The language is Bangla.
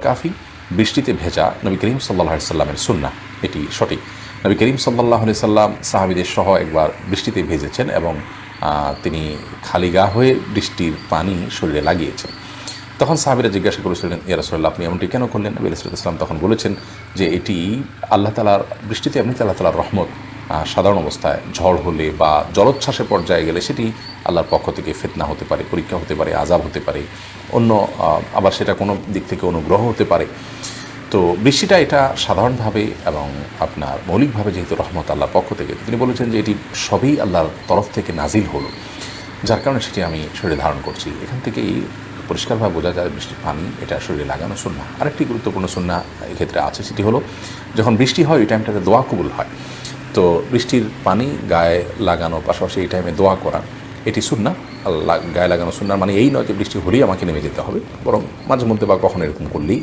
কাফি বৃষ্টিতে ভেজা নবী করিম সাল্লাল্লাহু আলাইহি সাল্লামের সুন্নাহ, এটি সঠিক। নবী করিম সাল্লাল্লাহু আলাইহি সাল্লাম সাহাবীদের সহ একবার বৃষ্টিতে ভেজেছেন এবং তিনি খালি গা হয়ে বৃষ্টির পানি শরীরে লাগিয়েছেন। তখন সাহাবীরা জিজ্ঞাসা করেছিলেন, ইয়া রাসূলুল্লাহ, আপনি এমনটি কেন করলেন? নবী সাল্লাল্লাহু আলাইহি সাল্লাম তখন বলেছেন যে এটি আল্লাহ তাআলার বৃষ্টিতে এমনিতে আল্লাহ তাআলার রহমত। সাধারণ অবস্থায় ঝড় হলে বা জলোচ্ছ্বাসের পর্যায়ে গেলে সেটি আল্লাহর পক্ষ থেকে ফিতনা হতে পারে, পরীক্ষা হতে পারে, আযাব হতে পারে, অন্য আবার সেটা কোনো দিক থেকে অনুগ্রহ হতে পারে। তো বৃষ্টিটা এটা সাধারণভাবে এবং আপনার মৌলিকভাবে যেহেতু রহমত আল্লাহর পক্ষ থেকে, তিনি বলেছেন যে এটি সবই আল্লাহর তরফ থেকে নাজিল হলো, যার কারণে সেটি আমি শরীরে ধারণ করছি। এখান থেকেই পরিষ্কারভাবে বোঝা যায় বৃষ্টির পানি এটা শরীরে লাগানো সুন্নাহ। আরেকটি গুরুত্বপূর্ণ সুন্নাহ এক্ষেত্রে আছে, সেটি হলো যখন বৃষ্টি হয় ওই টাইমটাতে দোয়া কবুল হয়। তো বৃষ্টির পানি গায়ে লাগানোর পাশাপাশি এই টাইমে দোয়া করা, এটি সুন্নাহ। গায়ে লাগানো সুন্নাহ মানে এই নয় যে বৃষ্টি হলেই আমাকে নেমে যেতে হবে, বরং মাঝে মধ্যে বা কখনো এরকম করলেই